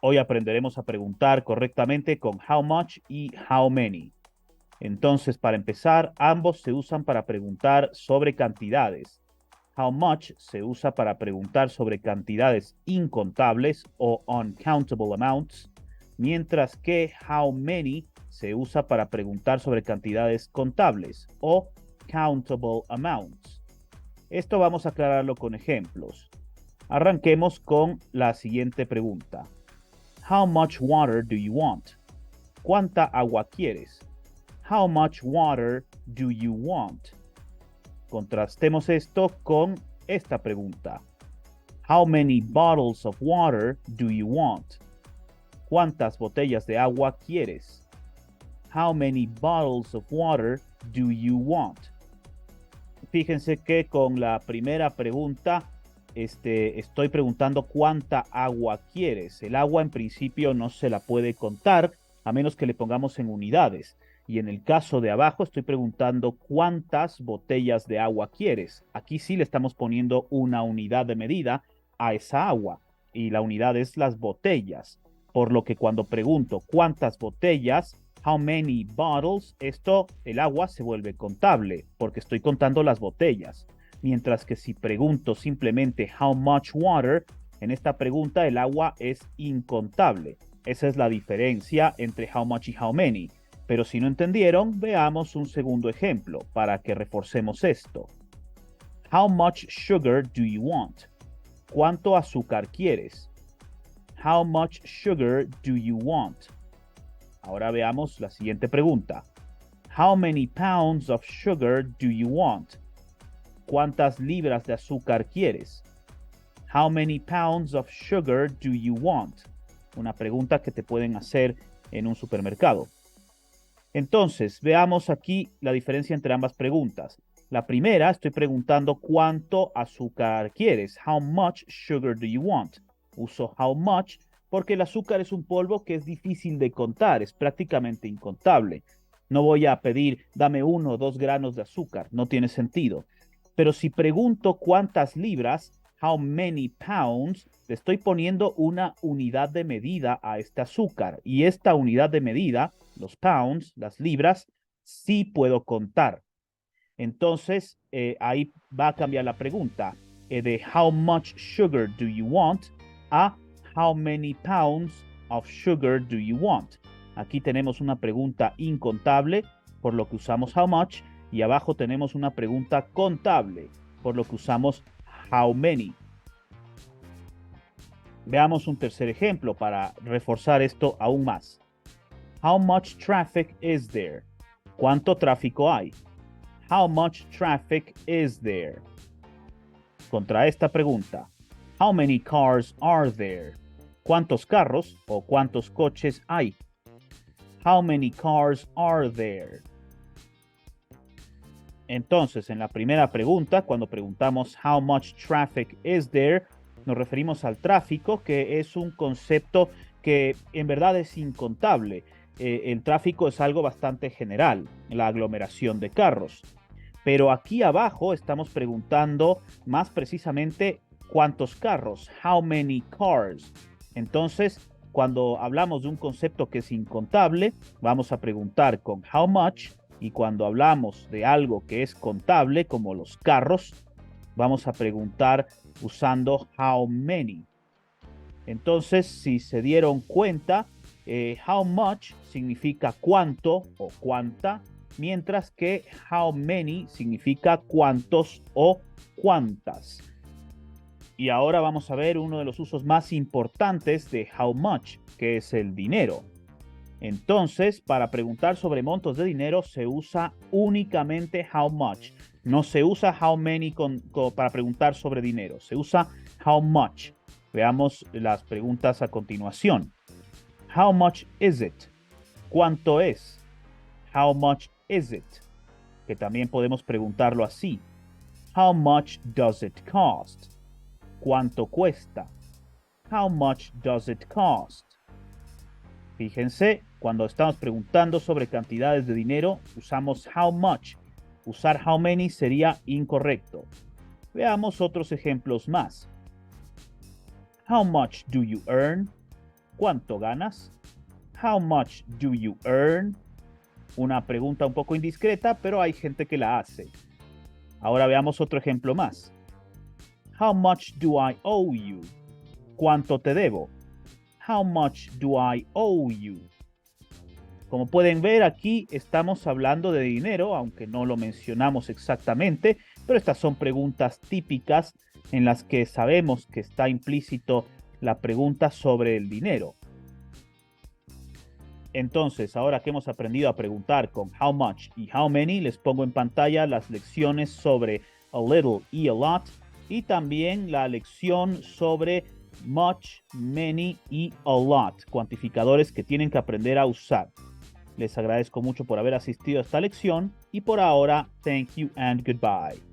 Hoy aprenderemos a preguntar correctamente con how much y how many. Entonces, para empezar, ambos se usan para preguntar sobre cantidades. How much se usa para preguntar sobre cantidades incontables o uncountable amounts, mientras que how many se usa para preguntar sobre cantidades contables o countable amounts. Esto vamos a aclararlo con ejemplos. Arranquemos con la siguiente pregunta. How much water do you want? ¿Cuánta agua quieres? How much water do you want? Contrastemos esto con esta pregunta. How many bottles of water do you want? ¿Cuántas botellas de agua quieres? How many bottles of water do you want? Fíjense que con la primera pregunta estoy preguntando cuánta agua quieres. El agua en principio no se la puede contar a menos que le pongamos en unidades. Y en el caso de abajo estoy preguntando cuántas botellas de agua quieres. Aquí sí le estamos poniendo una unidad de medida a esa agua y la unidad es las botellas. Por lo que cuando pregunto cuántas botellas, how many bottles, el agua se vuelve contable porque estoy contando las botellas. Mientras que si pregunto simplemente how much water, en esta pregunta el agua es incontable. Esa es la diferencia entre how much y how many. Pero si no entendieron, veamos un segundo ejemplo para que reforcemos esto. How much sugar do you want? ¿Cuánto azúcar quieres? How much sugar do you want? Ahora veamos la siguiente pregunta. How many pounds of sugar do you want? ¿Cuántas libras de azúcar quieres? How many pounds of sugar do you want? Una pregunta que te pueden hacer en un supermercado. Entonces, veamos aquí la diferencia entre ambas preguntas. La primera, estoy preguntando cuánto azúcar quieres. How much sugar do you want? Uso how much porque el azúcar es un polvo que es difícil de contar, es prácticamente incontable. No voy a pedir, dame 1 o 2 granos de azúcar, no tiene sentido. Pero si pregunto cuántas libras, how many pounds, le estoy poniendo una unidad de medida a este azúcar. Y esta unidad de medida, los pounds, las libras, sí puedo contar. Entonces, ahí va a cambiar la pregunta de how much sugar do you want a how many pounds of sugar do you want. Aquí tenemos una pregunta incontable, por lo que usamos how much, y abajo tenemos una pregunta contable, por lo que usamos how many. Veamos un tercer ejemplo para reforzar esto aún más. How much traffic is there? ¿Cuánto tráfico hay? How much traffic is there? Contra esta pregunta, how many cars are there? ¿Cuántos carros o cuántos coches hay? How many cars are there? Entonces, en la primera pregunta, cuando preguntamos how much traffic is there, nos referimos al tráfico, que es un concepto que en verdad es incontable. El tráfico es algo bastante general, la aglomeración de carros. Pero aquí abajo estamos preguntando más precisamente cuántos carros, how many cars. Entonces, cuando hablamos de un concepto que es incontable, vamos a preguntar con how much, y cuando hablamos de algo que es contable, como los carros, vamos a preguntar usando how many. Entonces, si se dieron cuenta, how much significa cuánto o cuánta, mientras que how many significa cuántos o cuántas. Y ahora vamos a ver uno de los usos más importantes de how much, que es el dinero. Entonces, para preguntar sobre montos de dinero se usa únicamente how much. No se usa how many para preguntar sobre dinero. Se usa how much. Veamos las preguntas a continuación. How much is it? ¿Cuánto es? How much is it? Que también podemos preguntarlo así. How much does it cost? ¿Cuánto cuesta? How much does it cost? Fíjense, cuando estamos preguntando sobre cantidades de dinero, usamos how much. Usar how many sería incorrecto. Veamos otros ejemplos más. How much do you earn? ¿cuánto ganas? How much do you earn? Una pregunta un poco indiscreta, pero hay gente que la hace. Ahora veamos otro ejemplo más. How much do I owe you? ¿Cuánto te debo? How much do I owe you? Como pueden ver, aquí estamos hablando de dinero, aunque no lo mencionamos exactamente, pero estas son preguntas típicas en las que sabemos que está implícito la pregunta sobre el dinero. Entonces, ahora que hemos aprendido a preguntar con how much y how many, les pongo en pantalla las lecciones sobre a little y a lot, y también la lección sobre much, many y a lot, cuantificadores que tienen que aprender a usar. Les agradezco mucho por haber asistido a esta lección y por ahora, thank you and goodbye.